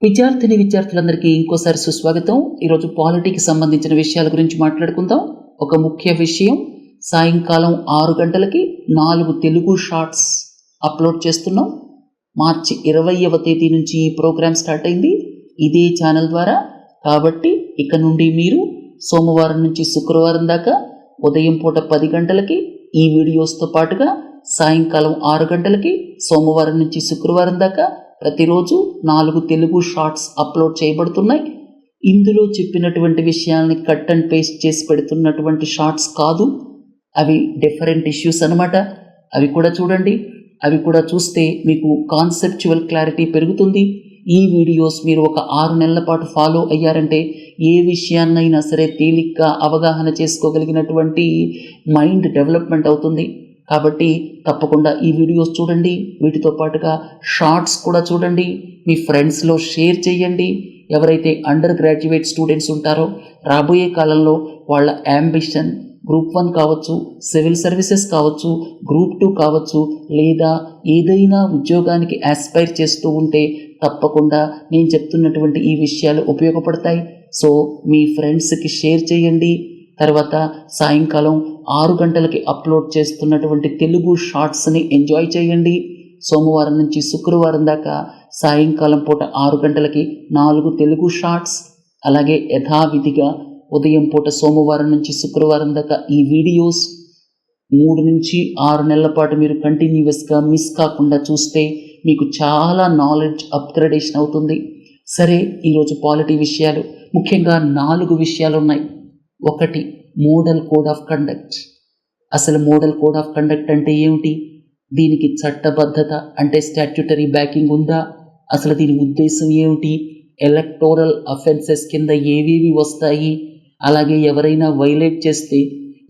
విద్యార్థులందరికీ ఇంకోసారి సుస్వాగతం. ఈరోజు పాలిటీకి సంబంధించిన విషయాల గురించి మాట్లాడుకుందాం. ఒక ముఖ్య విషయం, సాయంకాలం 6 గంటలకి 4 తెలుగు షార్ట్స్ అప్లోడ్ చేస్తున్నాం. మార్చి 20వ తేదీ నుంచి ఈ ప్రోగ్రామ్ స్టార్ట్ అయింది ఇదే ఛానల్ ద్వారా. కాబట్టి ఇక నుండి మీరు సోమవారం నుంచి శుక్రవారం దాకా ఉదయం పూట 10 గంటలకి ఈ వీడియోస్తో పాటుగా సాయంకాలం 6 గంటలకి సోమవారం నుంచి శుక్రవారం దాకా ప్రతిరోజు 4 తెలుగు షార్ట్స్ అప్లోడ్ చేయబడుతున్నాయి. ఇందులో చెప్పినటువంటి విషయాల్ని కట్ అండ్ పేస్ట్ చేసి పెడుతున్నటువంటి షార్ట్స్ కాదు, అవి డిఫరెంట్ ఇష్యూస్ అన్నమాట. అవి కూడా చూడండి. అవి కూడా చూస్తే మీకు కాన్సెప్చువల్ క్లారిటీ పెరుగుతుంది. ఈ వీడియోస్ మీరు ఒక 6 నెలల పాటు ఫాలో అయ్యారంటే ఏ విషయాన్నైనా సరే తేలిగ్గా అవగాహన చేసుకోగలిగినటువంటి మైండ్ డెవలప్మెంట్ అవుతుంది. కాబట్టి తప్పకుండా ఈ వీడియోస్ చూడండి. వీటితో పాటుగా షార్ట్స్ కూడా చూడండి. మీ ఫ్రెండ్స్లో షేర్ చేయండి. ఎవరైతే అండర్ గ్రాడ్యుయేట్ స్టూడెంట్స్ ఉంటారో రాబోయే కాలంలో వాళ్ళ యాంబిషన్ గ్రూప్ 1 కావచ్చు, సివిల్ సర్వీసెస్ కావచ్చు, గ్రూప్ 2 కావచ్చు, లేదా ఏదైనా ఉద్యోగానికి ఆస్పైర్ చేస్తూ ఉంటే తప్పకుండా నేను చెప్తున్నటువంటి ఈ విషయాలు ఉపయోగపడతాయి. సో మీ ఫ్రెండ్స్కి షేర్ చేయండి. తర్వాత సాయంకాలం 6 గంటలకి అప్లోడ్ చేస్తున్నటువంటి తెలుగు షార్ట్స్ని ఎంజాయ్ చేయండి. సోమవారం నుంచి శుక్రవారం దాకా సాయంకాలం పూట 6 గంటలకి 4 తెలుగు షార్ట్స్, అలాగే యథావిధిగా ఉదయం పూట సోమవారం నుంచి శుక్రవారం దాకా ఈ వీడియోస్ 3 నుంచి 6 నెలల పాటు మీరు కంటిన్యూస్గా మిస్ కాకుండా చూస్తే మీకు చాలా నాలెడ్జ్ అప్గ్రేడేషన్ అవుతుంది. సరే, ఈరోజు పాలిటీ విషయాలు ముఖ్యంగా 4 విషయాలు ఉన్నాయి. 1, మోడల్ కోడ్ ఆఫ్ కండక్ట్. అసలు మోడల్ కోడ్ ఆఫ్ కండక్ట్ అంటే ఏమిటి? దీనికి చట్టబద్ధత అంటే స్టాట్యూటరీ బ్యాకింగ్ ఉందా? అసలు దీని ఉద్దేశం ఏమిటి? ఎలక్టోరల్ అఫెన్సెస్ కింద ఏవేవి వస్తాయి? అలాగే ఎవరైనా వైలేట్ చేస్తే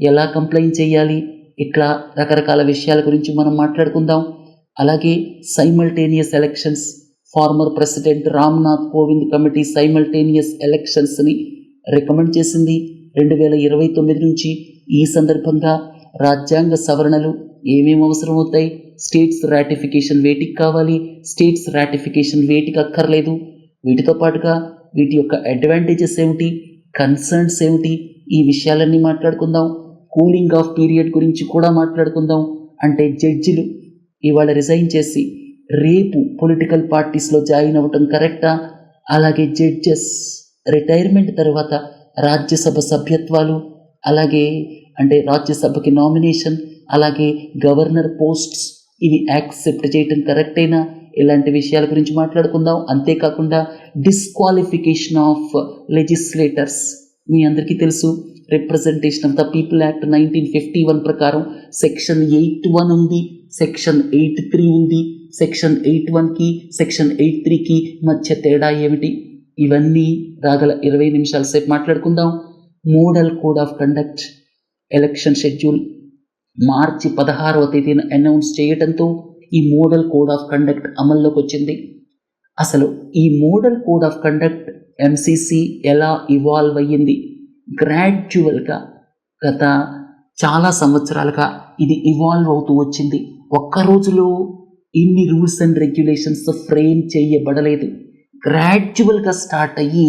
ఎలా కంప్లైంట్ చేయాలి? ఇట్లా రకరకాల విషయాల గురించి మనం మాట్లాడుకుందాం. అలాగే simultaneous elections, former president Ramnath Kovind committee simultaneous ఎలక్షన్స్ని రికమెండ్ చేసింది 2029 నుంచి. ఈ సందర్భంగా రాజ్యాంగ సవరణలు ఏమేమి అవసరం అవుతాయి? స్టేట్స్ రాటిఫికేషన్ వేటికి కావాలి, స్టేట్స్ రాటిఫికేషన్ వేటికి అక్కర్లేదు, వీటితో పాటుగా వీటి యొక్క అడ్వాంటేజెస్ ఏమిటి, కన్సర్న్స్ ఏమిటి, ఈ విషయాలన్నీ మాట్లాడుకుందాం. కూలింగ్ ఆఫ్ పీరియడ్ గురించి కూడా మాట్లాడుకుందాం. అంటే జడ్జిలు ఇవాళ రిజైన్ చేసి రేపు పొలిటికల్ పార్టీస్లో జాయిన్ అవ్వటం కరెక్టా? అలాగే జడ్జెస్ రిటైర్మెంట్ తర్వాత రాజ్యసభ సభ్యత్వాలు, అలాగే అంటే రాజ్యసభకి నామినేషన్, అలాగే గవర్నర్ పోస్ట్స్, ఇవి యాక్సెప్ట్ చేయటం కరెక్టేనా? ఇలాంటి విషయాల గురించి మాట్లాడుకుందాం. అంతేకాకుండా డిస్క్వాలిఫికేషన్ ఆఫ్ లెజిస్లేటర్స్. మీ అందరికీ తెలుసు, representation of the people act 1951 ప్రకారం సెక్షన్ 8(1) ఉంది, సెక్షన్ 8(3) ఉంది. సెక్షన్ 8(1)కి సెక్షన్ 8(3)కి మధ్య తేడా ఏమిటి? ఇవన్నీ రాగల 20 నిమిషాల సేపు మాట్లాడుకుందాం. Model code of conduct election schedule మార్చి 16వ తేదీన అనౌన్స్ చేయడంతో ఈ మోడల్ కోడ్ ఆఫ్ కండక్ట్ అమల్లోకి వచ్చింది. అసలు ఈ model code of conduct MCC ఎలా ఇవాల్వ్ అయ్యింది? గ్రాడ్యువల్గా గత చాలా సంవత్సరాలుగా ఇది ఇవాల్వ్ అవుతూ వచ్చింది. ఒక్క రోజులో ఇన్ని రూల్స్ అండ్ రెగ్యులేషన్స్ ఫ్రేమ్ చేయబడలేదు. గ్రాడ్యువల్గా స్టార్ట్ అయ్యి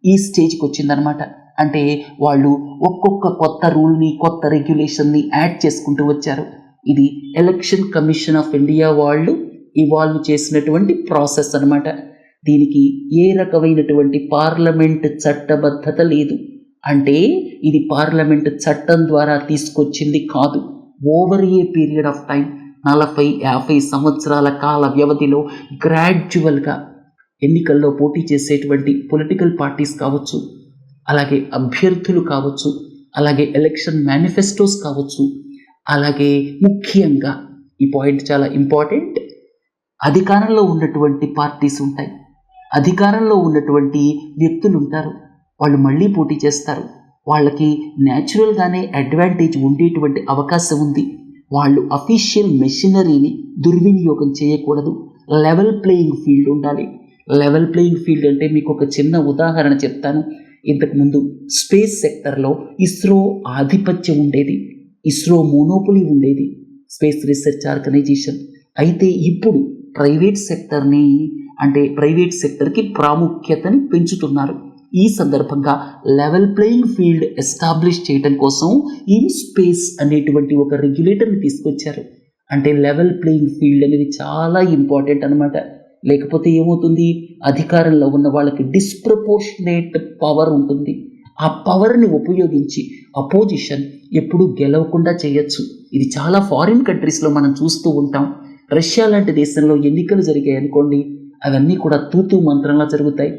ఈ స్టేజ్కి వచ్చిందనమాట. అంటే వాళ్ళు ఒక్కొక్క కొత్త రూల్ని, కొత్త రెగ్యులేషన్ని యాడ్ చేసుకుంటూ వచ్చారు. ఇది ఎలక్షన్ కమిషన్ ఆఫ్ ఇండియా వాళ్ళు ఇవాల్వ్ చేసినటువంటి ప్రాసెస్ అనమాట. దీనికి ఏ రకమైనటువంటి పార్లమెంట్ చట్టబద్ధత లేదు. అంటే ఇది పార్లమెంట్ చట్టం ద్వారా తీసుకొచ్చింది కాదు. Over a period of time 40-50 సంవత్సరాల కాల వ్యవధిలో గ్రాడ్యువల్గా ఎన్నికల్లో పోటీ చేసేటువంటి పొలిటికల్ పార్టీస్ కావచ్చు, అలాగే అభ్యర్థులు కావచ్చు, అలాగే ఎలక్షన్ మేనిఫెస్టోస్ కావచ్చు, అలాగే ముఖ్యంగా ఈ పాయింట్ చాలా ఇంపార్టెంట్, అధికారంలో ఉన్నటువంటి పార్టీస్ ఉంటాయి, అధికారంలో ఉన్నటువంటి వ్యక్తులు ఉంటారు, వాళ్ళు మళ్ళీ పోటీ చేస్తారు. వాళ్ళకి న్యాచురల్గానే అడ్వాంటేజ్ ఉండేటువంటి అవకాశం ఉంది. వాళ్ళు అఫీషియల్ మెషినరీని దుర్వినియోగం చేయకూడదు. లెవెల్ ప్లేయింగ్ ఫీల్డ్ ఉండాలి. లెవెల్ ప్లేయింగ్ ఫీల్డ్ అంటే మీకు ఒక చిన్న ఉదాహరణ చెప్తాను. ఇంతకుముందు స్పేస్ సెక్టర్లో ఇస్రో ఆధిపత్యం ఉండేది, ఇస్రో మోనోపొలీ ఉండేది, స్పేస్ రీసెర్చ్ ఆర్గనైజేషన్. అయితే ఇప్పుడు ప్రైవేట్ సెక్టర్ని అంటే ప్రైవేట్ సెక్టర్కి ప్రాముఖ్యతని పెంచుతున్నారు. ఈ సందర్భంగా లెవెల్ ప్లేయింగ్ ఫీల్డ్ ఎస్టాబ్లిష్ చేయడం కోసం ఇన్ స్పేస్ అనేటువంటి ఒక రెగ్యులేటర్ని తీసుకొచ్చారు. అంటే లెవెల్ ప్లేయింగ్ ఫీల్డ్ అనేది చాలా ఇంపార్టెంట్ అనమాట. లేకపోతే ఏమవుతుంది, అధికారంలో ఉన్న వాళ్ళకి డిస్ప్రపోర్షనేట్ పవర్ ఉంటుంది. ఆ పవర్ని ఉపయోగించి అపోజిషన్ ఎప్పుడూ గెలవకుండా చేయొచ్చు. ఇది చాలా ఫారిన్ కంట్రీస్లో మనం చూస్తూ ఉంటాం. రష్యా లాంటి దేశంలో ఎన్నికలు జరిగాయి అనుకోండి, అవన్నీ కూడా తూతూ మంత్రంలా జరుగుతాయి.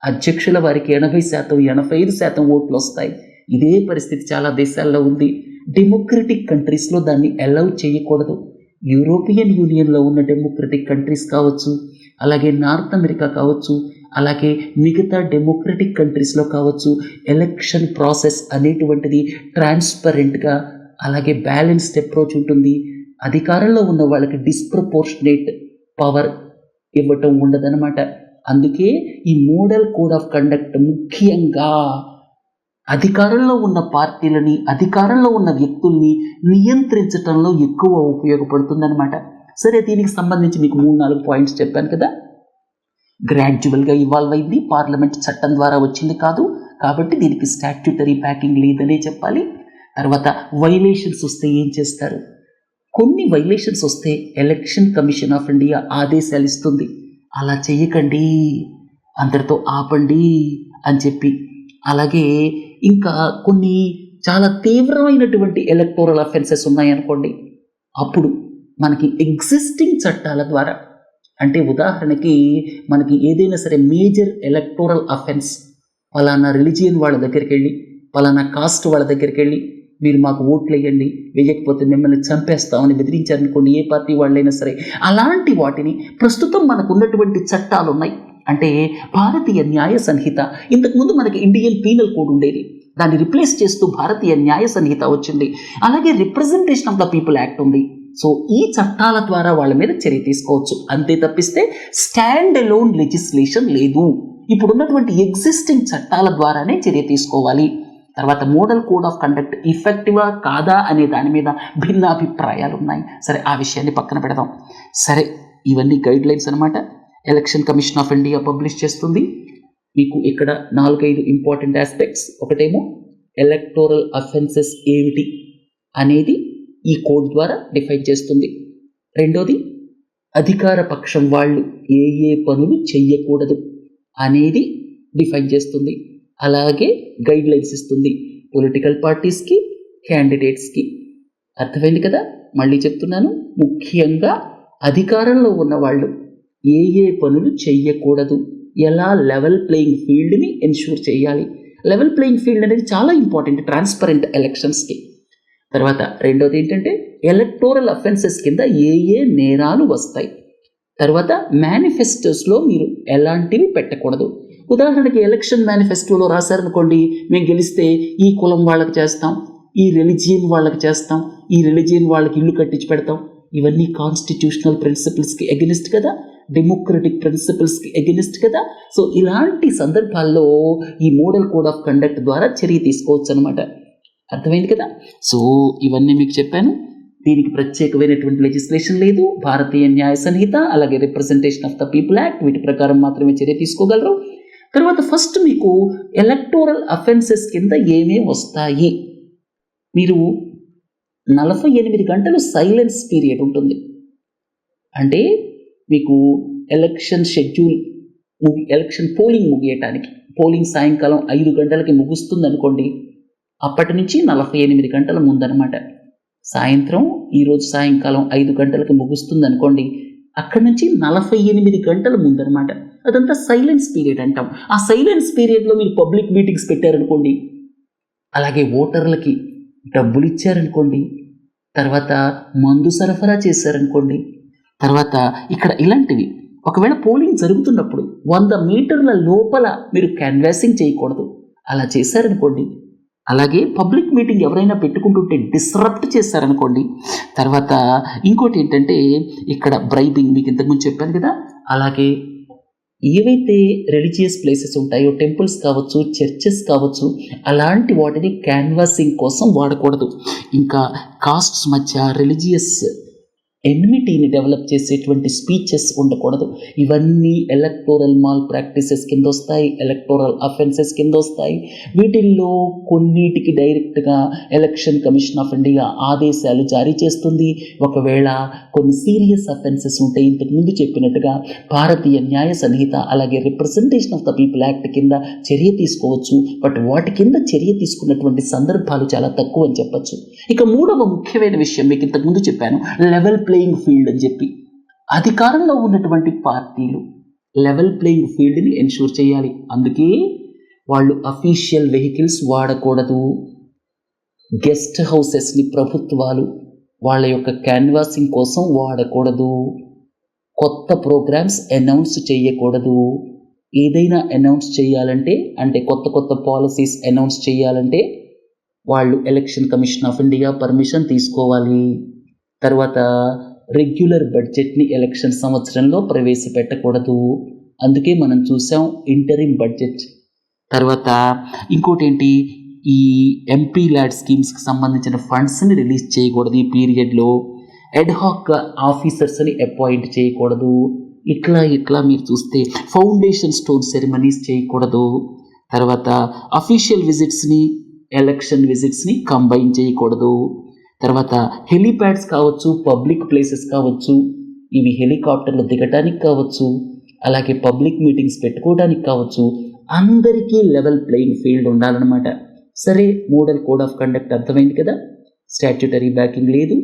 అధ్యక్షుల వారికి 80%, 85% ఓట్లు వస్తాయి. ఇదే పరిస్థితి చాలా దేశాల్లో ఉంది. డెమోక్రటిక్ కంట్రీస్లో దాన్ని అలౌ చేయకూడదు. యూరోపియన్ యూనియన్లో ఉన్న డెమోక్రటిక్ కంట్రీస్ కావచ్చు, అలాగే నార్త్ అమెరికా కావచ్చు, అలాగే మిగతా డెమోక్రటిక్ కంట్రీస్లో కావచ్చు, ఎలక్షన్ ప్రాసెస్ అనేటువంటిది ట్రాన్స్పరెంట్గా అలాగే బ్యాలెన్స్డ్ అప్రోచ్ ఉంటుంది. అధికారంలో ఉన్న వాళ్ళకి డిస్ప్రపోర్షనేట్ పవర్ ఇవ్వటం ఉండదన్నమాట. అందుకే ఈ మోడల్ కోడ్ ఆఫ్ కండక్ట్ ముఖ్యంగా అధికారంలో ఉన్న పార్టీలని, అధికారంలో ఉన్న వ్యక్తుల్ని నియంత్రించడంలో ఎక్కువ ఉపయోగపడుతుందన్నమాట. సరే, దీనికి సంబంధించి మీకు 3-4 పాయింట్స్ చెప్పాను కదా. గ్రాడ్యువల్గా ఇవాల్వ్ అయింది, పార్లమెంట్ చట్టం ద్వారా వచ్చింది కాదు, కాబట్టి దీనికి స్టాట్యూటరీ బ్యాకింగ్ లేదనే చెప్పాలి. తర్వాత వైలేషన్స్ వస్తే ఏం చేస్తారు? కొన్ని వైలేషన్స్ వస్తే ఎలక్షన్ కమిషన్ ఆఫ్ ఇండియా ఆదేశాలు ఇస్తుంది, అలా చేయకండి, అందరితో ఆపండి అని చెప్పి. అలాగే ఇంకా కొన్ని చాలా తీవ్రమైనటువంటి ఎలక్టోరల్ అఫెన్సెస్ ఉన్నాయనుకోండి, అప్పుడు మనకి ఎగ్జిస్టింగ్ చట్టాల ద్వారా, అంటే ఉదాహరణకి మనకి ఏదైనా సరే మేజర్ ఎలక్టోరల్ అఫెన్స్, పలానా రిలీజియన్ వాళ్ళ దగ్గరికి వెళ్ళి, పలానా కాస్ట్ వాళ్ళ దగ్గరికి వెళ్ళి మీరు మాకు ఓట్లు వేయండి, వేయకపోతే మిమ్మల్ని చంపేస్తామని బెదిరించారనుకోండి, ఏ పార్టీ వాళ్ళైనా సరే, అలాంటి వాటిని ప్రస్తుతం మనకు ఉన్నటువంటి చట్టాలు ఉన్నాయి. అంటే భారతీయ న్యాయ సంహిత, ఇంతకుముందు మనకి ఇండియన్ పీనల్ కోడ్ ఉండేది, దాన్ని రిప్లేస్ చేస్తూ భారతీయ న్యాయ సంహిత వచ్చింది. అలాగే representation of the people act ఉంది. సో ఈ చట్టాల ద్వారా వాళ్ళ మీద చర్య తీసుకోవచ్చు. అంతే తప్పిస్తే స్టాండ్ అలోన్ లెజిస్లేషన్ లేదు. ఇప్పుడున్నటువంటి ఎగ్జిస్టింగ్ చట్టాల ద్వారానే చర్య తీసుకోవాలి. తర్వాత మోడల్ కోడ్ ఆఫ్ కండక్ట్ ఇఫెక్టివా కాదా అనే దాని మీద భిన్నాభిప్రాయాలు ఉన్నాయి. సరే, ఆ విషయాన్ని పక్కన పెడదాం. సరే, ఇవన్నీ గైడ్ లైన్స్ అనమాట. Election commission of India publish చేస్తుంది. మీకు ఇక్కడ 4-5 ఇంపార్టెంట్ ఆస్పెక్ట్స్. ఒకటేమో ఎలక్టోరల్ అఫెన్సెస్ ఏమిటి అనేది ఈ కోడ్ ద్వారా డిఫైన్ చేస్తుంది. రెండోది, అధికార పక్షం వాళ్ళు ఏ ఏ పనులు చెయ్యకూడదు అనేది డిఫైన్ చేస్తుంది. అలాగే గైడ్ లైన్స్ ఇస్తుంది పొలిటికల్ పార్టీస్కి, క్యాండిడేట్స్కి. అర్థమైంది కదా? మళ్ళీ చెప్తున్నాను, ముఖ్యంగా అధికారంలో ఉన్న వాళ్ళు ఏ ఏ పనులు చెయ్యకూడదు, ఎలా లెవెల్ ప్లేయింగ్ ఫీల్డ్ని ఎన్ష్యూర్ చేయాలి. లెవెల్ ప్లేయింగ్ ఫీల్డ్ అనేది చాలా ఇంపార్టెంట్ ట్రాన్స్పరెంట్ ఎలక్షన్స్కి. తర్వాత రెండోది ఏంటంటే ఎలక్టోరల్ అఫెన్సెస్ కింద ఏ ఏ నేరాలు వస్తాయి. తర్వాత మేనిఫెస్టోస్లో మీరు ఎలాంటివి పెట్టకూడదు. ఉదాహరణకి ఎలక్షన్ మేనిఫెస్టోలో రాశారనుకోండి, మేము గెలిస్తే ఈ కులం వాళ్ళకి చేస్తాం, ఈ రిలీజియన్ వాళ్ళకి చేస్తాం, ఈ రిలీజియన్ వాళ్ళకి ఇల్లు కట్టించి పెడతాం. ఇవన్నీ కాన్స్టిట్యూషనల్ ప్రిన్సిపల్స్కి ఎగెనిస్ట్ కదా, డెమోక్రటిక్ ప్రిన్సిపల్స్కి ఎగెనిస్ట్ కదా. సో ఇలాంటి సందర్భాల్లో ఈ మోడల్ కోడ్ ఆఫ్ కండక్ట్ ద్వారా చర్య తీసుకోవచ్చు అనమాట. అర్థమైంది కదా? సో ఇవన్నీ మీకు చెప్పాను. దీనికి ప్రత్యేకమైనటువంటి లెజిస్లేషన్ లేదు. భారతీయ న్యాయ సంహిత, అలాగే representation of the people act, వీటి ప్రకారం మాత్రమే చర్య తీసుకోగలరు. తర్వాత ఫస్ట్ మీకు ఎలక్టోరల్ అఫెన్సెస్ కింద ఏమేమి వస్తాయి. మీరు 48 గంటలు సైలెన్స్ పీరియడ్ ఉంటుంది. అంటే మీకు ఎలక్షన్ షెడ్యూల్ ఎలక్షన్ పోలింగ్ ముగియటానికి, పోలింగ్ సాయంకాలం 5 గంటలకి ముగుస్తుంది అనుకోండి, అప్పటి నుంచి 48 గంటల ముందనమాట. సాయంత్రం ఈరోజు సాయంకాలం 5 గంటలకి ముగుస్తుంది అనుకోండి, అక్కడి నుంచి 48 గంటల ముందనమాట. అదంతా సైలెన్స్ పీరియడ్ అంటాం. ఆ సైలెన్స్ పీరియడ్లో మీరు పబ్లిక్ మీటింగ్స్ పెట్టారనుకోండి, అలాగే ఓటర్లకి డబ్బులు ఇచ్చారనుకోండి, తర్వాత మందు సరఫరా చేశారనుకోండి, తర్వాత ఇక్కడ ఇలాంటివి, ఒకవేళ పోలింగ్ జరుగుతున్నప్పుడు 100 మీటర్ల లోపల మీరు క్యాన్వాసింగ్ చేయకూడదు, అలా చేశారనుకోండి, అలాగే పబ్లిక్ మీటింగ్ ఎవరైనా పెట్టుకుంటుంటే డిస్రప్ట్ చేశారనుకోండి, తర్వాత ఇంకోటి ఏంటంటే ఇక్కడ బ్రైబింగ్, మీకు ఇంతకుముందు చెప్పాను కదా. అలాగే ఏవైతే రిలీజియస్ ప్లేసెస్ ఉంటాయో, టెంపుల్స్ కావచ్చు, చర్చెస్ కావచ్చు, అలాంటి వాటిని క్యాన్వాసింగ్ కోసం వాడకూడదు. ఇంకా కాస్ట్స్ మధ్య, రిలీజియస్ ఎన్మిటీని డెవలప్ చేసేటువంటి స్పీచెస్ ఉండకూడదు. ఇవన్నీ ఎలక్టోరల్ మాల్ ప్రాక్టీసెస్ కింద వస్తాయి, ఎలక్టోరల్ అఫెన్సెస్ కింద వస్తాయి. వీటిల్లో కొన్నిటికి డైరెక్ట్గా ఎలక్షన్ కమిషన్ ఆఫ్ ఇండియా ఆదేశాలు జారీ చేస్తుంది. ఒకవేళ కొన్ని సీరియస్ అఫెన్సెస్ ఉంటే ఇంతకుముందు చెప్పినట్టుగా భారతీయ న్యాయ సంహిత అలాగే representation of the people act కింద చర్య తీసుకోవచ్చు. బట్ వాటి కింద చర్య తీసుకున్నటువంటి సందర్భాలు చాలా తక్కువ అని చెప్పచ్చు. ఇక మూడవ ముఖ్యమైన విషయం మీకు ఇంతకుముందు చెప్పాను, లెవెల్ ప్లేయింగ్ ఫీల్డ్ అని చెప్పి. అధికారంలో ఉన్నటువంటి పార్టీలు లెవెల్ ప్లేయింగ్ ఫీల్డ్ని ఎన్షూర్ చేయాలి. అందుకే వాళ్ళు అఫీషియల్ వెహికల్స్ వాడకూడదు. గెస్ట్ హౌసెస్ని ప్రభుత్వాలు వాళ్ళ యొక్క క్యాన్వాసింగ్ కోసం వాడకూడదు. కొత్త ప్రోగ్రామ్స్ అనౌన్స్ చేయకూడదు. ఏదైనా అనౌన్స్ చేయాలంటే, అంటే కొత్త కొత్త పాలసీస్ అనౌన్స్ చేయాలంటే వాళ్ళు election commission of India permission తీసుకోవాలి. తర్వాత రెగ్యులర్ బడ్జెట్ని ఎలక్షన్ సంవత్సరంలో ప్రవేశపెట్టకూడదు. అందుకే మనం చూసాం ఇంటరిమ్ బడ్జెట్. తర్వాత ఇంకోటి ఏంటి, ఈ ఎంపీ ల్యాడ్ స్కీమ్స్కి సంబంధించిన ఫండ్స్ని రిలీజ్ చేయకూడదు ఈ పీరియడ్లో. ఎడ్హాక్ ఆఫీసర్స్ని అపాయింట్ చేయకూడదు. ఇట్లా మీరు చూస్తే ఫౌండేషన్ స్టోన్ సెరమనీస్ చేయకూడదు. తర్వాత అఫీషియల్ విజిట్స్ని ఎలక్షన్ విజిట్స్ని కంబైన్ చేయకూడదు. తర్వాత హెలీప్యాడ్స్ కావచ్చు, పబ్లిక్ ప్లేసెస్ కావచ్చు, ఇవి హెలికాప్టర్లు దిగటానికి కావచ్చు, అలాగే పబ్లిక్ మీటింగ్స్ పెట్టుకోవడానికి కావచ్చు, అందరికీ లెవెల్ ప్లేయింగ్ ఫీల్డ్ ఉండాలన్నమాట. సరే, మోడల్ కోడ్ ఆఫ్ కండక్ట్ అర్థమైంది కదా. స్టాట్యూటరీ బ్యాకింగ్ లేదు.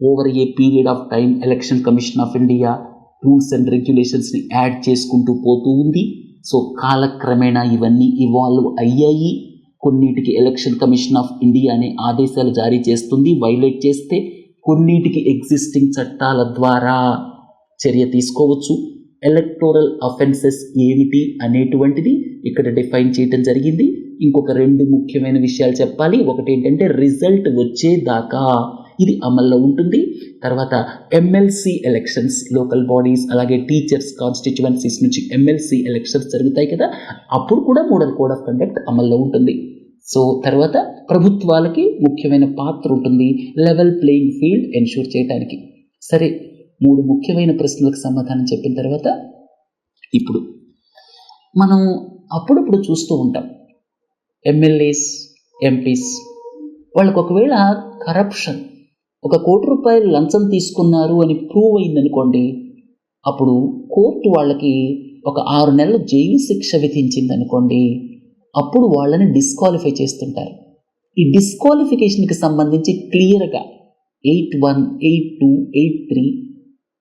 Over a period of time election commission of India rules and రెగ్యులేషన్స్ని యాడ్ చేసుకుంటూ పోతూ ఉంది. సో కాలక్రమేణా ఇవన్నీ ఇవాల్వ్ అయ్యాయి. కొన్నిటికి ఎలక్షన్ కమిషన్ ఆఫ్ ఇండియా అనే ఆదేశాలు జారీ చేస్తుంది వైలేట్ చేస్తే. కొన్నిటికి ఎగ్జిస్టింగ్ చట్టాల ద్వారా చర్య తీసుకోవచ్చు. ఎలక్టోరల్ అఫెన్సెస్ ఏమిటి అనేటువంటిది ఇక్కడ డిఫైన్ చేయడం జరిగింది. ఇంకొక రెండు ముఖ్యమైన విషయాలు చెప్పాలి. ఒకటి ఏంటంటే రిజల్ట్ వచ్చేదాకా ఇది అమల్లో ఉంటుంది. తర్వాత ఎమ్మెల్సీ ఎలక్షన్స్, లోకల్ బాడీస్ అలాగే టీచర్స్ కాన్స్టిట్యువెన్సీస్ నుంచి ఎమ్మెల్సీ ఎలక్షన్స్ జరుగుతాయి కదా, అప్పుడు కూడా మోడల్ కోడ్ ఆఫ్ కండక్ట్ అమల్లో ఉంటుంది. సో తర్వాత ప్రభుత్వాలకి ముఖ్యమైన పాత్ర ఉంటుంది లెవెల్ ప్లేయింగ్ ఫీల్డ్ ఎన్షూర్ చేయడానికి. సరే, మూడు ముఖ్యమైన ప్రశ్నలకు సమాధానం చెప్పిన తర్వాత ఇప్పుడు మనం అప్పుడప్పుడు చూస్తూ ఉంటాం ఎమ్మెల్యేస్, ఎంపీస్ వాళ్ళకు ఒకవేళ కరప్షన్, 1 కోటి రూపాయలు లంచం తీసుకున్నారు అని ప్రూవ్ అయిందనుకోండి, అప్పుడు కోర్టు వాళ్ళకి ఒక 6 నెలల జైలు శిక్ష విధించింది అనుకోండి, అప్పుడు వాళ్ళని డిస్క్వాలిఫై చేస్తుంటారు. ఈ డిస్క్వాలిఫికేషన్కి సంబంధించి క్లియర్గా 81, 82, 83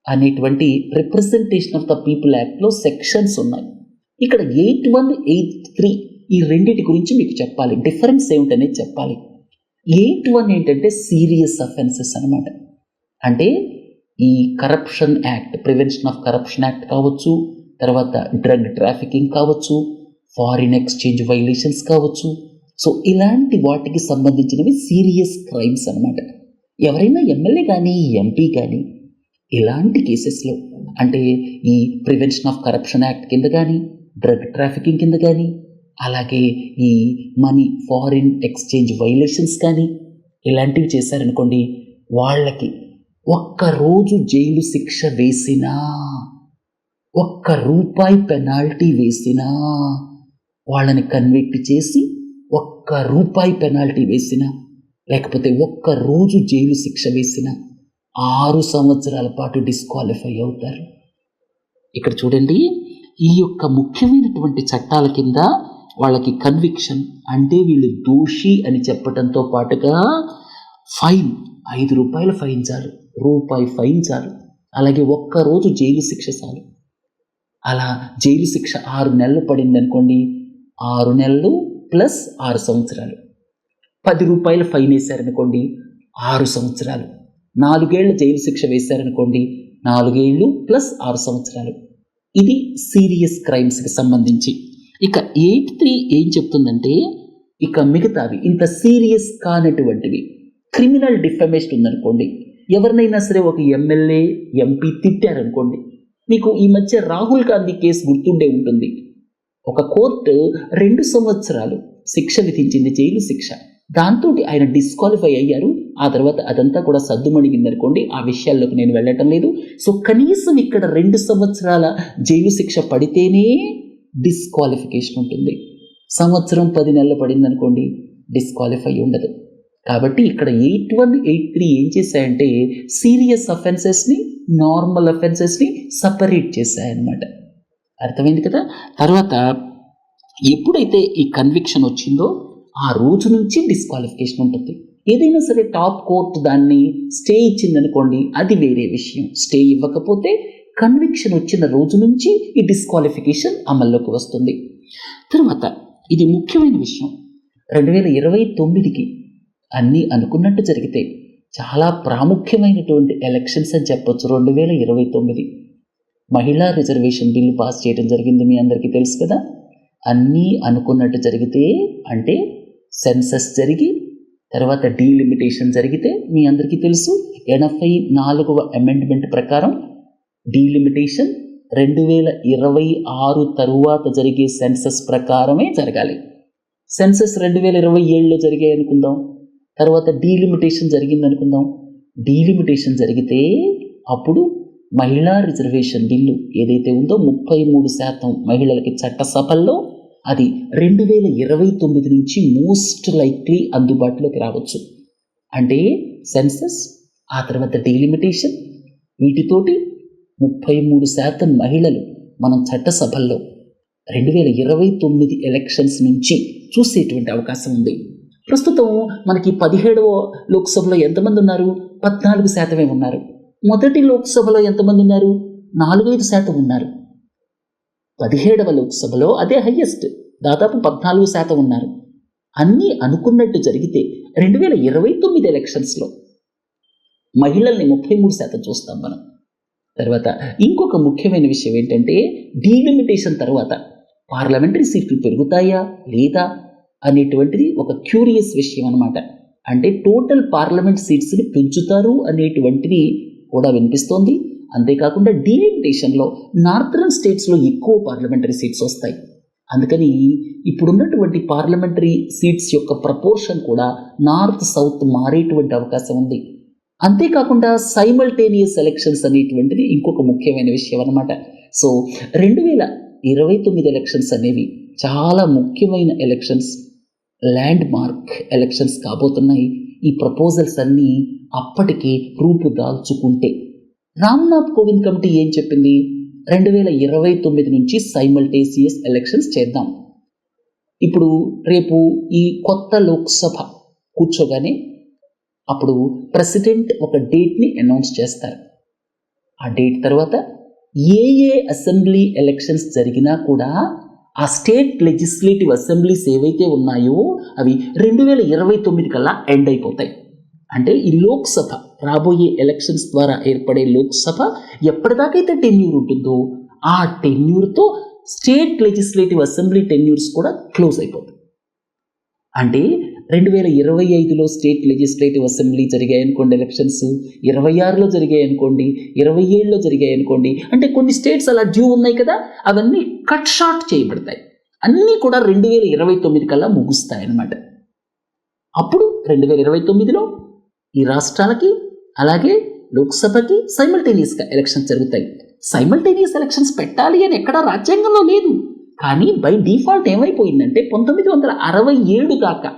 అనేటువంటి రిప్రజెంటేషన్ ఆఫ్ ద పీపుల్ యాక్ట్లో సెక్షన్స్ ఉన్నాయి. ఇక్కడ 81, 83 ఈ రెండింటి గురించి మీకు చెప్పాలి, డిఫరెన్స్ ఏమిటనేది చెప్పాలి. 81 ఏంటంటే సీరియస్ అఫెన్సెస్ అనమాట. అంటే ఈ corruption act, prevention of corruption act కావచ్చు, తర్వాత డ్రగ్ ట్రాఫికింగ్ కావచ్చు, ఫారిన్ ఎక్స్చేంజ్ వైలేషన్స్ కావచ్చు. సో ఇలాంటి వాటికి సంబంధించినవి సీరియస్ క్రైమ్స్ అనమాట. ఎవరైనా ఎమ్మెల్యే కానీ ఎంపీ కానీ ఇలాంటి కేసెస్లో, అంటే ఈ ప్రివెన్షన్ ఆఫ్ కరప్షన్ యాక్ట్ కింద కానీ, డ్రగ్ ట్రాఫికింగ్ కింద కానీ, అలాగే ఈ మనీ ఫారిన్ ఎక్స్చేంజ్ వైలేషన్స్ కానీ ఇలాంటివి చేశారనుకోండి, వాళ్ళకి 1 రోజు జైలు శిక్ష వేసినా, 1 రూపాయి పెనాల్టీ వేసినా, వాళ్ళని కన్విక్ట్ చేసి 1 రూపాయి పెనాల్టీ వేసినా, లేకపోతే 1 రోజు జైలు శిక్ష వేసినా 6 సంవత్సరాల పాటు డిస్క్వాలిఫై అవుతారు. ఇక్కడ చూడండి, ఈ యొక్క ముఖ్యమైనటువంటి చట్టాల కింద వాళ్ళకి కన్విక్షన్ అంటే వీళ్ళు దోషి అని చెప్పడంతో పాటుగా ఫైన్, 5 రూపాయల ఫైన్ చాలు, రూపాయి ఫైన్ చాలు, అలాగే 1 రోజు జైలు శిక్ష చాలు. అలా జైలు శిక్ష 6 నెలలు పడింది అనుకోండి, 6 నెలలు ప్లస్ 6 సంవత్సరాలు. 10 రూపాయల ఫైన్ వేశారనుకోండి, 6 సంవత్సరాలు. 4 ఏళ్ల జైలు శిక్ష వేశారనుకోండి, 4 ఏళ్ళు ప్లస్ 6 సంవత్సరాలు. ఇది సీరియస్ క్రైమ్స్కి సంబంధించి. ఇక 83 ఏం చెప్తుందంటే, ఇక మిగతావి ఇంత సీరియస్ కానటువంటివి, క్రిమినల్ డిఫమేషన్ ఉందనుకోండి, ఎవరినైనా సరే ఒక ఎమ్మెల్యే ఎంపీ తిట్టారనుకోండి, మీకు ఈ మధ్య రాహుల్ గాంధీ కేసు గుర్తుండే ఉంటుంది. ఒక కోర్టు 2 సంవత్సరాలు శిక్ష విధించింది, జైలు శిక్ష. దాంతో ఆయన డిస్క్వాలిఫై అయ్యారు. ఆ తర్వాత అదంతా కూడా సద్దుమణిగిందనుకోండి, ఆ విషయాల్లోకి నేను వెళ్ళటం లేదు. సో కనీసం ఇక్కడ 2 సంవత్సరాల జైలు శిక్ష పడితేనే డిస్క్వాలిఫికేషన్ ఉంటుంది. సంవత్సరం 10 నెలలు పడిందనుకోండి, డిస్క్వాలిఫై ఉండదు. కాబట్టి ఇక్కడ 8183 ఏం చేశాయంటే సీరియస్ అఫెన్సెస్ని, నార్మల్ అఫెన్సెస్ని సపరేట్ చేశాయన్నమాట. అర్థమైంది కదా. తర్వాత ఎప్పుడైతే ఈ కన్విక్షన్ వచ్చిందో ఆ రోజు నుంచి డిస్క్వాలిఫికేషన్ ఉంటుంది. ఏదైనా సరే టాప్ కోర్టు దాన్ని స్టే ఇచ్చిందనుకోండి, అది వేరే విషయం. స్టే ఇవ్వకపోతే కన్విక్షన్ వచ్చిన రోజు నుంచి ఈ డిస్క్వాలిఫికేషన్ అమల్లోకి వస్తుంది. తర్వాత ఇది ముఖ్యమైన విషయం, 2029కి అన్నీ అనుకున్నట్టు జరిగితే చాలా ప్రాముఖ్యమైనటువంటి ఎలక్షన్స్ అని చెప్పొచ్చు. 2029 మహిళా రిజర్వేషన్ బిల్లు పాస్ చేయడం జరిగింది, మీ అందరికీ తెలుసు కదా. అన్నీ అనుకున్నట్టు జరిగితే అంటే సెన్సస్ జరిగి తర్వాత డీలిమిటేషన్ జరిగితే మీ అందరికీ తెలుసు 84వ అమెండ్మెంట్ ప్రకారం డీలిమిటేషన్ 2026 తరువాత జరిగే సెన్సస్ ప్రకారమే జరగాలి. సెన్సస్ 2027లో జరిగాయి అనుకుందాం, తర్వాత డీలిమిటేషన్ జరిగింది అనుకుందాం. డీలిమిటేషన్ జరిగితే అప్పుడు మహిళా రిజర్వేషన్ బిల్లు ఏదైతే ఉందో 33% మహిళలకి చట్టసభల్లో అది 2029 నుంచి మోస్ట్ లైక్లీ అందుబాటులోకి రావచ్చు. అంటే సెన్సస్ ఆ తర్వాత డీలిమిటేషన్ వీటితోటి 33% మహిళలు మనం చట్టసభల్లో 2029 ఎలక్షన్స్ నుంచి చూసేటువంటి అవకాశం ఉంది. ప్రస్తుతం మనకి 17వ లోక్సభలో ఎంతమంది ఉన్నారు? 14% ఉన్నారు. మొదటి లోక్సభలో ఎంతమంది ఉన్నారు? 4-5% ఉన్నారు. 17వ లోక్సభలో అదే హయ్యెస్ట్, దాదాపు 14% ఉన్నారు. అన్నీ అనుకున్నట్టు జరిగితే 2029 ఎలక్షన్స్లో మహిళల్ని 33% చూస్తాం మనం. తర్వాత ఇంకొక ముఖ్యమైన విషయం ఏంటంటే డీలిమిటేషన్ తర్వాత పార్లమెంటరీ సీట్లు పెరుగుతాయా లేదా అనేటువంటిది ఒక క్యూరియస్ విషయం అన్నమాట. అంటే టోటల్ పార్లమెంట్ సీట్స్ని పెంచుతారు అనేటువంటిది కూడా వినిపిస్తోంది. అంతేకాకుండా డీలిమిటేషన్లో నార్థరన్ స్టేట్స్లో ఎక్కువ పార్లమెంటరీ సీట్స్ వస్తాయి. అందుకని ఇప్పుడున్నటువంటి పార్లమెంటరీ సీట్స్ యొక్క ప్రపోర్షన్ కూడా నార్త్ సౌత్ మారేటువంటి అవకాశం ఉంది. అంతేకాకుండా సైమల్టేనియస్ ఎలక్షన్స్ అనేటువంటిది ఇంకొక ముఖ్యమైన విషయం అన్నమాట. సో 2029 ఎలక్షన్స్ అనేవి చాలా ముఖ్యమైన ఎలక్షన్స్, ల్యాండ్ మార్క్ ఎలక్షన్స్ కాబోతున్నాయి. ఈ ప్రపోజల్స్ అన్నీ అప్పటికి రూపుదాల్చుకుంటే రామ్నాథ్ కోవింద్ కమిటీ ఏం చెప్పింది? 2029 నుంచి సైమల్టేనియస్ ఎలక్షన్స్ చేద్దాం. ఇప్పుడు రేపు ఈ కొత్త లోక్సభ కూర్చోగానే అప్పుడు ప్రెసిడెంట్ ఒక డేట్ని అనౌన్స్ చేస్తారు. ఆ డేట్ తర్వాత ఏ అసెంబ్లీ ఎలక్షన్స్ జరిగినా కూడా ఆ స్టేట్ లెజిస్లేటివ్ అసెంబ్లీస్ ఏవైతే ఉన్నాయో అవి 2029 కల్లా ఎండ్ అయిపోతాయి. అంటే ఈ లోక్సభ రాబోయే ఎలక్షన్స్ ద్వారా ఏర్పడే లోక్సభ ఎప్పటిదాకైతే టెన్యూర్ ఉంటుందో ఆ టెన్యూర్తో స్టేట్ లెజిస్లేటివ్ అసెంబ్లీ టెన్యూర్స్ కూడా క్లోజ్ అయిపోతాయి. అంటే 2025లో స్టేట్ లెజిస్లేటివ్ అసెంబ్లీ జరిగాయి అనుకోండి ఎలక్షన్స్, 26లో జరిగాయి అనుకోండి, 27లో జరిగాయి అనుకోండి, అంటే కొన్ని స్టేట్స్ అలా డ్యూ ఉన్నాయి కదా, అవన్నీ కట్ షార్ట్ చేయబడతాయి. అన్నీ కూడా 2029 కల్లా ముగుస్తాయి అన్నమాట. అప్పుడు 2029లో ఈ రాష్ట్రాలకి అలాగే లోక్సభకి సైమల్టేనియస్గా ఎలక్షన్స్ జరుగుతాయి. సైమల్టేనియస్ ఎలక్షన్స్ పెట్టాలి అని ఎక్కడా రాజ్యాంగంలో లేదు. కానీ బై డిఫాల్ట్ ఏమైపోయిందంటే 1967 దాకా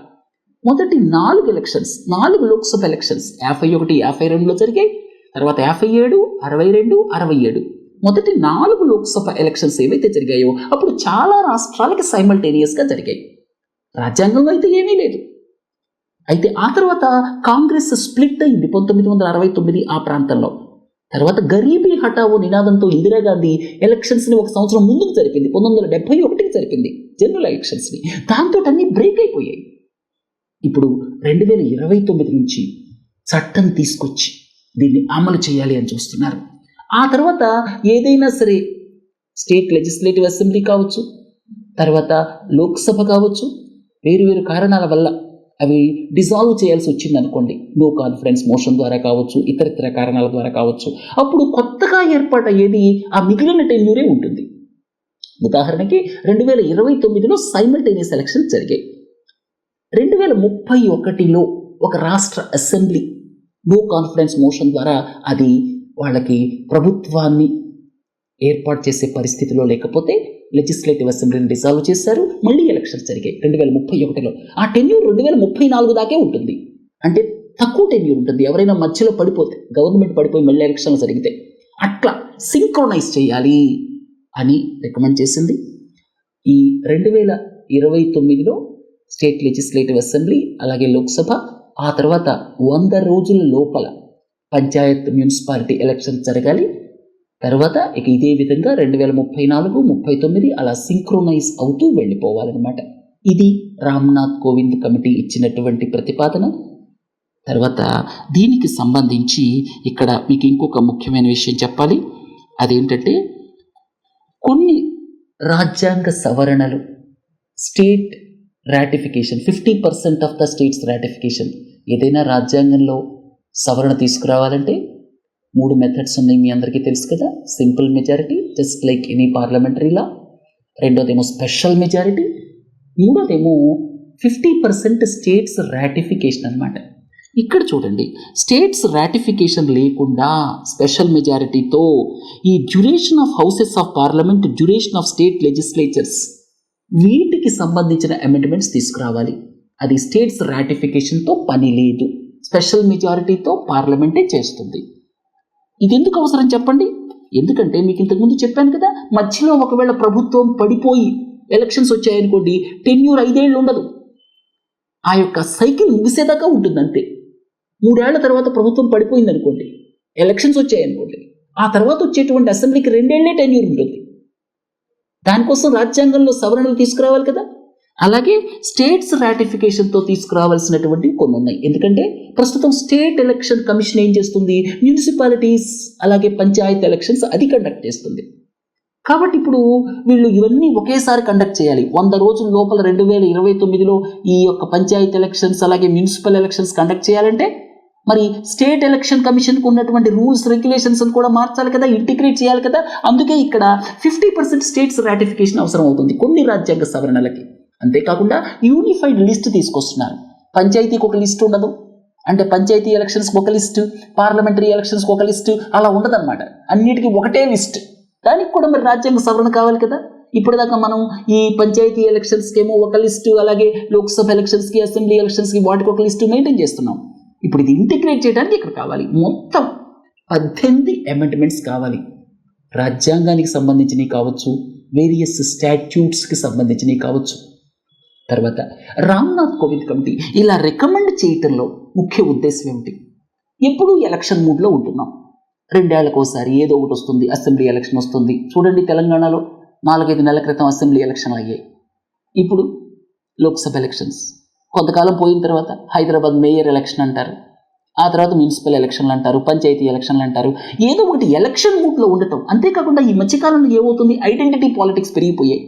మొదటి 4 ఎలక్షన్స్, 4 లోక్సభ ఎలక్షన్స్ 51, 52లో జరిగాయి. తర్వాత 57, 62, 67 మొదటి 4 లోక్సభ ఎలక్షన్స్ ఏవైతే జరిగాయో అప్పుడు చాలా రాష్ట్రాలకి సైమల్టేనియస్గా జరిగాయి. రాజ్యాంగంలో అయితే ఏమీ లేదు. అయితే ఆ తర్వాత కాంగ్రెస్ స్ప్లిట్ అయింది 1969 ఆ ప్రాంతంలో. తర్వాత గరీబీ హఠావో నినాదంతో ఇందిరాగాంధీ ఎలక్షన్స్ని ఒక సంవత్సరం ముందుకు జరిపింది, 1971కి జరిపింది జనరల్ ఎలక్షన్స్ని. దాంతో అన్నీ బ్రేక్ అయిపోయాయి. ఇప్పుడు 2029 నుంచి చట్టం తీసుకొచ్చి దీన్ని అమలు చేయాలి అని చూస్తున్నారు. ఆ తర్వాత ఏదైనా సరే స్టేట్ లెజిస్లేటివ్ అసెంబ్లీ కావచ్చు, తర్వాత లోక్సభ కావచ్చు, వేరు కారణాల వల్ల అవి డిజాల్వ్ చేయాల్సి వచ్చింది అనుకోండి, నో కాన్ఫిడెన్స్ మోషన్ ద్వారా కావచ్చు, ఇతరితర కారణాల ద్వారా కావచ్చు, అప్పుడు కొత్తగా ఏర్పాటయ్యేది ఆ మిగిలిన టెన్యూరే ఉంటుంది. ఉదాహరణకి 2029లో సైమల్టేనియస్ ఎలక్షన్స్ జరిగాయి. 2031లో ఒక రాష్ట్ర అసెంబ్లీ నో కాన్ఫిడెన్స్ మోషన్ ద్వారా అది వాళ్ళకి ప్రభుత్వాన్ని ఏర్పాటు చేసే పరిస్థితిలో లేకపోతే లెజిస్లేటివ్ అసెంబ్లీని డిసాల్వ్ చేశారు. మళ్ళీ ఎలక్షన్స్ జరిగాయి 2031లో. ఆ టెన్యూర్ 2034 దాకే ఉంటుంది. అంటే తక్కువ టెన్యూర్ ఉంటుంది ఎవరైనా మధ్యలో పడిపోతే, గవర్నమెంట్ పడిపోయి మళ్ళీ ఎలక్షన్లు జరిగితే. అట్లా సింక్రోనైజ్ చేయాలి అని రికమెండ్ చేసింది. ఈ 2029లో స్టేట్ లెజిస్లేటివ్ అసెంబ్లీ అలాగే లోక్సభ, ఆ తర్వాత 100 రోజుల లోపల పంచాయత్ మున్సిపాలిటీ ఎలక్షన్ జరగాలి. తర్వాత ఇక ఇదే విధంగా 2034, 39 అలా సింక్రోనైజ్ అవుతూ వెళ్ళిపోవాలన్నమాట. ఇది రామ్నాథ్ కోవింద్ కమిటీ ఇచ్చినటువంటి ప్రతిపాదన. తర్వాత దీనికి సంబంధించి ఇక్కడ మీకు ఇంకొక ముఖ్యమైన విషయం చెప్పాలి. అదేంటంటే కొన్ని రాజ్యాంగ సవరణలు state ratification 50% of the states ratification. ఏదైనా రాజ్యాంగంలో సవరణ తీసుకురావాలంటే 3 మెథడ్స్ ఉన్నాయి, మీ అందరికీ తెలుసు కదా. Simple majority just like any parliamentary law, రెండోదేమో స్పెషల్ మెజారిటీ, మూడోదేమో 50% స్టేట్స్ రాటిఫికేషన్ అనమాట. ఇక్కడ చూడండి, స్టేట్స్ రాటిఫికేషన్ లేకుండా స్పెషల్ మెజారిటీతో ఈ duration of houses of parliament, duration of state legislatures, వీటికి సంబంధించిన అమెండ్మెంట్స్ తీసుకురావాలి. అది స్టేట్స్ రాటిఫికేషన్తో పని లేదు, స్పెషల్ మెజారిటీతో పార్లమెంటే చేస్తుంది. ఇది ఎందుకు అవసరం చెప్పండి? ఎందుకంటే మీకు ఇంతకుముందు చెప్పాను కదా, మధ్యలో ఒకవేళ ప్రభుత్వం పడిపోయి ఎలక్షన్స్ వచ్చాయనుకోండి, టెన్యూర్ 5 ఏళ్ళు ఉండదు, ఆ యొక్క సైకిల్ ముగిసేదాకా ఉంటుంది అంతే. 3 ఏళ్ల తర్వాత ప్రభుత్వం పడిపోయింది అనుకోండి, ఎలక్షన్స్ వచ్చాయనుకోండి, ఆ తర్వాత వచ్చేటువంటి అసెంబ్లీకి 2 ఏళ్లే టెన్యూర్ ఉంటుంది. దానికోసం రాజ్యాంగంలో సవరణలు తీసుకురావాలి కదా. అలాగే స్టేట్స్ రాటిఫికేషన్తో తీసుకురావాల్సినటువంటి కొన్ని ఉన్నాయి. ఎందుకంటే ప్రస్తుతం స్టేట్ ఎలక్షన్ కమిషన్ ఏం చేస్తుంది, మున్సిపాలిటీస్ అలాగే పంచాయత్ ఎలక్షన్స్ అది కండక్ట్ చేస్తుంది. కాబట్టి ఇప్పుడు వీళ్ళు ఇవన్నీ ఒకేసారి కండక్ట్ చేయాలి. 100 రోజుల లోపల 2029లో ఈ యొక్క పంచాయత్ ఎలక్షన్స్ అలాగే మున్సిపల్ ఎలక్షన్స్ కండక్ట్ చేయాలంటే మరి స్టేట్ ఎలక్షన్ కమిషన్కు ఉన్నటువంటి రూల్స్ రెగ్యులేషన్స్ కూడా మార్చాలి కదా, ఇంటిగ్రేట్ చేయాలి కదా. అందుకే ఇక్కడ 50% స్టేట్స్ రాటిఫికేషన్ అవసరం అవుతుంది కొన్ని రాజ్యాంగ సవరణలకి. అంతేకాకుండా యూనిఫైడ్ లిస్ట్ తీసుకొస్తున్నారు. పంచాయతీకి ఒక లిస్ట్ ఉండదు, అంటే పంచాయతీ ఎలక్షన్స్కి ఒక లిస్టు, పార్లమెంటరీ ఎలక్షన్స్కి ఒక లిస్టు, అలా ఉండదన్నమాట. అన్నిటికీ ఒకటే లిస్ట్. దానికి కూడా మరి రాజ్యాంగ సవరణ కావాలి కదా. ఇప్పటిదాకా మనం ఈ పంచాయతీ ఎలక్షన్స్కి ఏమో ఒక లిస్టు, అలాగే లోక్సభ ఎలక్షన్స్కి, అసెంబ్లీ ఎలక్షన్స్కి వాటికి ఒక లిస్టు మెయింటైన్ చేస్తున్నాం. ఇప్పుడు ఇది ఇంటిగ్రేట్ చేయడానికి ఇక్కడ కావాలి మొత్తం 18 అమెండ్మెంట్స్ కావాలి. రాజ్యాంగానికి సంబంధించినవి కావచ్చు, వేరియస్ స్టాట్యూట్స్కి సంబంధించినవి కావచ్చు. తర్వాత రామ్నాథ్ కోవింద్ కమిటీ ఇలా రికమెండ్ చేయటంలో ముఖ్య ఉద్దేశం ఏమిటి? ఎప్పుడు ఎలక్షన్ మూడ్లో ఉంటున్నాం, 2 ఏళ్లకోసారి ఏదో ఒకటి వస్తుంది, అసెంబ్లీ ఎలక్షన్ వస్తుంది. చూడండి, తెలంగాణలో 4-5 నెలల క్రితం అసెంబ్లీ ఎలక్షన్లు అయ్యాయి. ఇప్పుడు లోక్సభ ఎలక్షన్స్, కొంతకాలం పోయిన తర్వాత హైదరాబాద్ మేయర్ ఎలక్షన్ అంటారు, ఆ తర్వాత మున్సిపల్ ఎలక్షన్లు అంటారు, పంచాయతీ ఎలక్షన్లు అంటారు. ఏదో ఒకటి ఎలక్షన్ మూడ్లో ఉండటం. అంతేకాకుండా ఈ మధ్యకాలంలో ఏమవుతుంది, ఐడెంటిటీ పాలిటిక్స్ పెరిగిపోయాయి.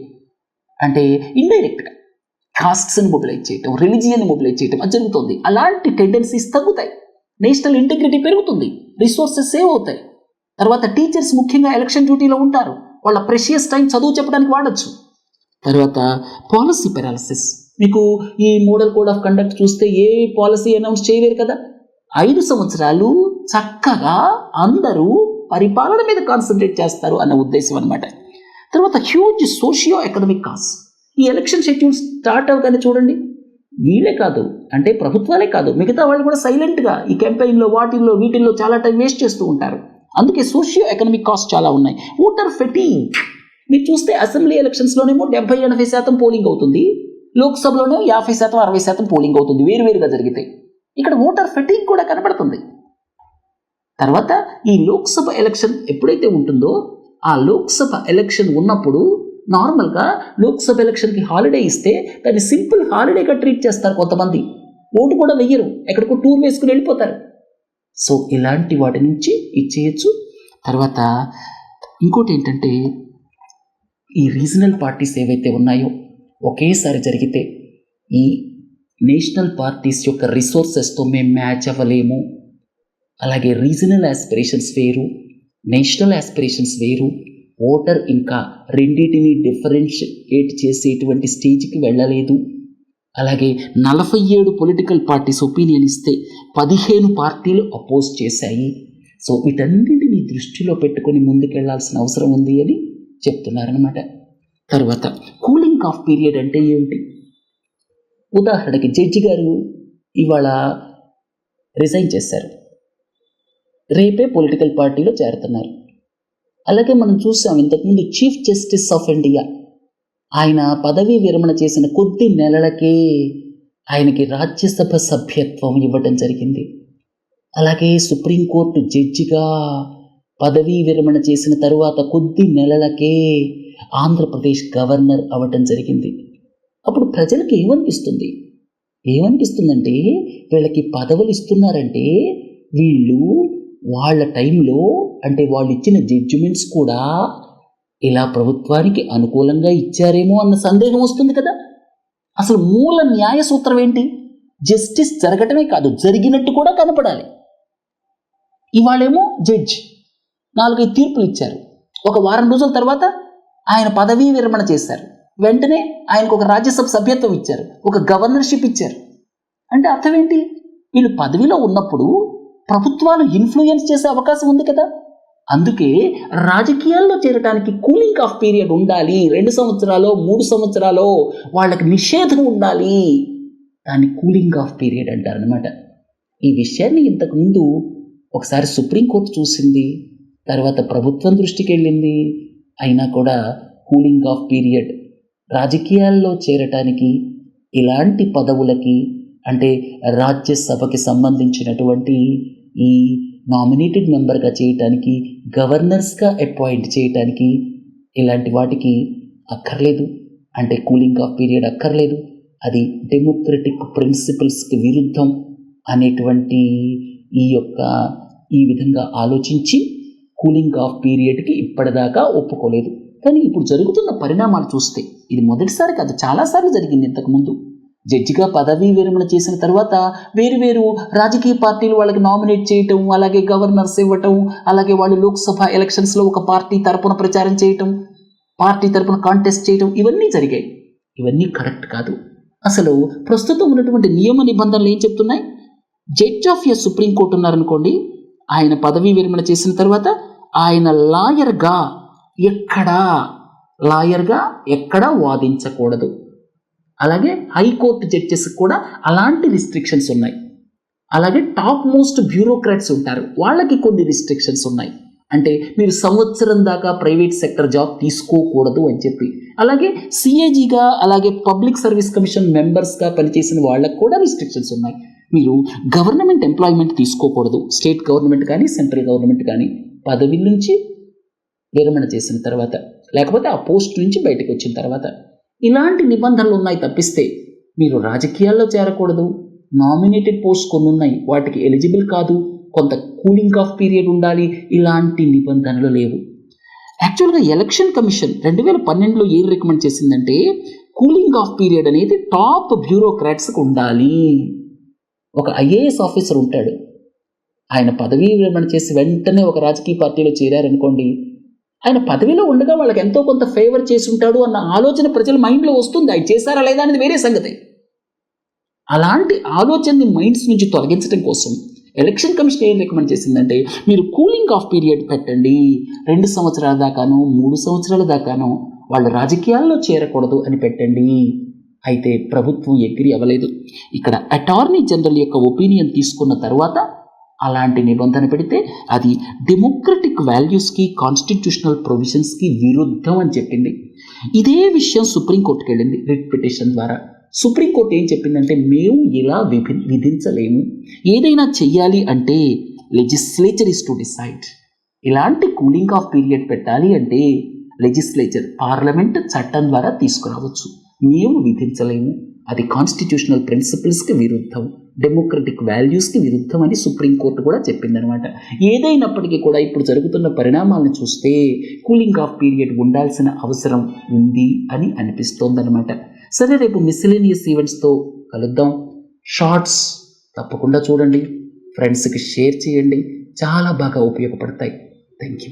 అంటే ఇండైరెక్ట్గా కాస్ట్స్ని మొబిలైజ్ చేయటం, రిలీజియన్ని మొబిలైజ్ చేయటం అది జరుగుతుంది. అలాంటి టెండెన్సీస్ తగ్గుతాయి, నేషనల్ ఇంటిగ్రిటీ పెరుగుతుంది, రిసోర్సెస్ సేవ్ అవుతాయి. తర్వాత టీచర్స్ ముఖ్యంగా ఎలక్షన్ డ్యూటీలో ఉంటారు, వాళ్ళ ప్రెషియస్ టైం చదువు చెప్పడానికి వాడచ్చు. తర్వాత పాలసీ పెరాలసిస్. మీకు ఈ మోడల్ కోడ్ ఆఫ్ కండక్ట్ చూస్తే ఏ పాలసీ అనౌన్స్ చేయలేరు కదా. 5 సంవత్సరాలు చక్కగా అందరూ పరిపాలన మీద కాన్సన్ట్రేట్ చేస్తారు అన్న ఉద్దేశం అనమాట. తర్వాత హ్యూజ్ సోషియో ఎకనామిక్ కాస్ట్. ఈ ఎలక్షన్ షెడ్యూల్ స్టార్ట్ అవగానే చూడండి, వీళ్ళే కాదు అంటే ప్రభుత్వాలే కాదు, మిగతా వాళ్ళు కూడా సైలెంట్గా ఈ క్యాంపెయిన్లో వీటిల్లో చాలా టైం వేస్ట్ చేస్తూ ఉంటారు. అందుకే సోషియో ఎకనామిక్ కాస్ట్ చాలా ఉన్నాయి. Voter fatigue. మీరు చూస్తే అసెంబ్లీ ఎలక్షన్స్లోనేమో 70-80% పోలింగ్ అవుతుంది, లోక్సభలోనే 50%-60% పోలింగ్ అవుతుంది, వేరువేరుగా జరిగితే. ఇక్కడ ఓటర్ ఫెటీగ్ కూడా కనబడుతుంది. తర్వాత ఈ లోక్సభ ఎలక్షన్ ఎప్పుడైతే ఉంటుందో, ఆ లోక్సభ ఎలక్షన్ ఉన్నప్పుడు నార్మల్గా లోక్సభ ఎలక్షన్కి హాలిడే ఇస్తే దాన్ని సింపుల్ హాలిడేగా ట్రీట్ చేస్తారు కొంతమంది. ఓటు కూడా వెయ్యరు, ఎక్కడికో టూర్ వేసుకుని వెళ్ళిపోతారు. సో ఇలాంటి వాటి నుంచి ఇచ్చేయచ్చు. తర్వాత ఇంకోటి ఏంటంటే, ఈ రీజనల్ పార్టీస్ ఏవైతే ఉన్నాయో ఒకేసారి జరిగితే ఈ నేషనల్ పార్టీస్ యొక్క రిసోర్సెస్తో మేము మ్యాచ్ అవ్వలేము. అలాగే రీజనల్ ఆస్పిరేషన్స్ వేరు, నేషనల్ ఆస్పిరేషన్స్ వేరు. ఓటర్ ఇంకా రెండింటిని డిఫరెన్షియేట్ చేసేటువంటి స్టేజ్కి వెళ్ళలేదు. అలాగే 47 పొలిటికల్ పార్టీస్ ఒపీనియన్ ఇస్తే 15 పార్టీలు అపోజ్ చేశాయి. సో వీటన్నిటిని దృష్టిలో పెట్టుకొని ముందుకెళ్లాల్సిన అవసరం ఉంది అని చెప్తున్నారనమాట. తర్వాత కూలింగ్ ఆఫ్ పీరియడ్ అంటే ఏంటి? ఉదాహరణకి జడ్జి గారు ఇవాళ రిజైన్ చేశారు, రేపే పొలిటికల్ పార్టీలో చేరుతున్నారు. అలాగే మనం చూసాం ఇంతకుముందు చీఫ్ జస్టిస్ ఆఫ్ ఇండియా ఆయన పదవీ విరమణ చేసిన కొద్ది నెలలకే ఆయనకి రాజ్యసభ సభ్యత్వం ఇవ్వడం జరిగింది. అలాగే సుప్రీంకోర్టు జడ్జిగా పదవీ విరమణ చేసిన తరువాత కొద్ది నెలలకే ఆంధ్రప్రదేశ్ గవర్నర్ అవ్వటం జరిగింది. అప్పుడు ప్రజలకు ఏమనిపిస్తుందంటే వీళ్ళకి పదవులు ఇస్తున్నారంటే వీళ్ళు వాళ్ళ టైంలో అంటే వాళ్ళు ఇచ్చిన జడ్జిమెంట్స్ కూడా ఇలా ప్రభుత్వానికి అనుకూలంగా ఇచ్చారేమో అన్న సందేహం వస్తుంది కదా. అసలు మూల న్యాయ సూత్రం ఏంటి? జస్టిస్ జరగటమే కాదు, జరిగినట్టు కూడా కనపడాలి. ఇవాళేమో జడ్జి 4-5 తీర్పులు ఇచ్చారు, ఒక వారం రోజుల తర్వాత ఆయన పదవీ విరమణ చేశారు, వెంటనే ఆయనకు ఒక రాజ్యసభ సభ్యత్వం ఇచ్చారు, ఒక గవర్నర్షిప్ ఇచ్చారు. అంటే అర్థం ఏంటి? వీళ్ళు పదవిలో ఉన్నప్పుడు ప్రభుత్వాలు ఇన్ఫ్లుయెన్స్ చేసే అవకాశం ఉంది కదా. అందుకే రాజకీయాల్లో చేరడానికి కూలింగ్ ఆఫ్ పీరియడ్ ఉండాలి. 2 సంవత్సరాలు 3 సంవత్సరాలు వాళ్ళకి నిషేధం ఉండాలి. దాన్ని కూలింగ్ ఆఫ్ పీరియడ్ అంటారనమాట. ఈ విషయాన్ని ఇంతకుముందు ఒకసారి సుప్రీంకోర్టు చూసింది, తర్వాత ప్రభుత్వం దృష్టికి వెళ్ళింది. అయినా కూడా కూలింగ్ ఆఫ్ పీరియడ్ రాజకీయాల్లో చేరటానికి ఇలాంటి పదవులకి అంటే రాజ్యసభకి సంబంధించినటువంటి ఈ నామినేటెడ్ మెంబర్గా చేయటానికి, గవర్నర్స్గా అపాయింట్ చేయటానికి ఇలాంటి వాటికి అక్కర్లేదు. అంటే కూలింగ్ ఆఫ్ పీరియడ్ అక్కర్లేదు. అది డెమోక్రటిక్ ప్రిన్సిపల్స్కి విరుద్ధం అనేటువంటి ఈ విధంగా ఆలోచించి కూలింగ్ ఆఫ్ పీరియడ్కి ఇప్పటిదాకా ఒప్పుకోలేదు. కానీ ఇప్పుడు జరుగుతున్న పరిణామాలు చూస్తే ఇది మొదటిసారి కాదు, చాలాసార్లు జరిగింది. ఇంతకుముందు జడ్జిగా పదవీ విరమణ చేసిన తర్వాత వేరు రాజకీయ పార్టీలు వాళ్ళకి నామినేట్ చేయటం, అలాగే గవర్నర్స్ ఇవ్వటం, అలాగే వాళ్ళు లోక్సభ ఎలక్షన్స్లో ఒక పార్టీ తరపున ప్రచారం చేయటం, పార్టీ తరపున కాంటెస్ట్ చేయటం, ఇవన్నీ జరిగాయి. ఇవన్నీ కరెక్ట్ కాదు. అసలు ప్రస్తుతం ఉన్నటువంటి నియమ నిబంధనలు ఏం చెప్తున్నాయి? జడ్జ్ ఆఫ్ ఎ సుప్రీంకోర్టు ఉన్నారనుకోండి, ఆయన పదవీ విరమణ చేసిన తర్వాత ఆయన లాయర్గా ఎక్కడా వాదించకూడదు. అలాగే హైకోర్టు జడ్జెస్ కూడా అలాంటి రిస్ట్రిక్షన్స్ ఉన్నాయి. అలాగే టాప్ మోస్ట్ బ్యూరోక్రాట్స్ ఉంటారు, వాళ్ళకి కొన్ని రిస్ట్రిక్షన్స్ ఉన్నాయి. అంటే మీరు సంవత్సరం దాకా ప్రైవేట్ సెక్టర్ జాబ్ తీసుకోకూడదు అని చెప్పి. అలాగే సిఏజీగా అలాగే పబ్లిక్ సర్వీస్ కమిషన్ మెంబర్స్గా పనిచేసిన వాళ్ళకు కూడా రిస్ట్రిక్షన్స్ ఉన్నాయి. మీరు గవర్నమెంట్ ఎంప్లాయ్మెంట్ తీసుకోకూడదు, స్టేట్ గవర్నమెంట్ కానీ సెంట్రల్ గవర్నమెంట్ కానీ పదవి నుంచి విరమణ చేసిన తర్వాత, లేకపోతే ఆ పోస్ట్ నుంచి బయటకు వచ్చిన తర్వాత. ఇలాంటి నిబంధనలు ఉన్నాయి తప్పిస్తే మీరు రాజకీయాల్లో చేరకూడదు. నామినేటెడ్ పోస్ట్ కొన్ని ఉన్నాయి, వాటికి ఎలిజిబుల్ కాదు, కొంత కూలింగ్ ఆఫ్ పీరియడ్ ఉండాలి, ఇలాంటి నిబంధనలు లేవు. యాక్చువల్గా ఎలక్షన్ కమిషన్ 2012లో ఏం రికమెండ్ చేసిందంటే కూలింగ్ ఆఫ్ పీరియడ్ అనేది టాప్ బ్యూరోక్రాట్స్కి ఉండాలి. ఒక ఐఏఎస్ ఆఫీసర్ ఉంటాడు, ఆయన పదవీ విరమణ చేసి వెంటనే ఒక రాజకీయ పార్టీలో చేరారనుకోండి, ఆయన పదవిలో ఉండగా వాళ్ళకి ఎంతో కొంత ఫేవర్ చేసి ఉంటాడు అన్న ఆలోచన ప్రజల మైండ్లో వస్తుంది. ఆయన చేశారా లేదా అనేది వేరే సంగతి. అలాంటి ఆలోచనని మైండ్స్ నుంచి తొలగించడం కోసం ఎలక్షన్ కమిషన్ ఏం రికమెండ్ చేసిందంటే మీరు కూలింగ్ ఆఫ్ పీరియడ్ పెట్టండి, 2 సంవత్సరాల దాకానో 3 సంవత్సరాల దాకానో వాళ్ళు రాజకీయాల్లో చేరకూడదు అని పెట్టండి. అయితే ప్రభుత్వం అగ్రీ అవ్వలేదు. ఇక్కడ అటార్నీ జనరల్ యొక్క ఒపీనియన్ తీసుకున్న తర్వాత అలాంటి నిబంధన పెడితే అది డెమోక్రటిక్ వాల్యూస్కి, కాన్స్టిట్యూషనల్ ప్రొవిజన్స్కి విరుద్ధం అని చెప్పింది. ఇదే విషయం సుప్రీంకోర్టుకి వెళ్ళింది రిట్ పిటిషన్ ద్వారా. సుప్రీంకోర్టు ఏం చెప్పిందంటే మేము ఇలా విధించలేము, ఏదైనా చెయ్యాలి అంటే లెజిస్లేచర్ ఇస్ టు డిసైడ్. ఇలాంటి కూలింగ్ ఆఫ్ పీరియడ్ పెట్టాలి అంటే లెజిస్లేచర్, పార్లమెంట్ చట్టం ద్వారా తీసుకురావచ్చు, మేము విధించలేము, అది కాన్స్టిట్యూషనల్ ప్రిన్సిపల్స్కి విరుద్ధం, డెమోక్రటిక్ వాల్యూస్కి విరుద్ధం అని సుప్రీంకోర్టు కూడా చెప్పిందనమాట. ఏదైనప్పటికీ కూడా ఇప్పుడు జరుగుతున్న పరిణామాలను చూస్తే కూలింగ్ ఆఫ్ పీరియడ్ ఉండాల్సిన అవసరం ఉంది అని అనిపిస్తోందనమాట. సరే, రేపు మిస్సెలేనియస్ ఈవెంట్స్తో కలుద్దాం. షార్ట్స్ తప్పకుండా చూడండి, ఫ్రెండ్స్కి షేర్ చేయండి, చాలా బాగా ఉపయోగపడతాయి. Thank you.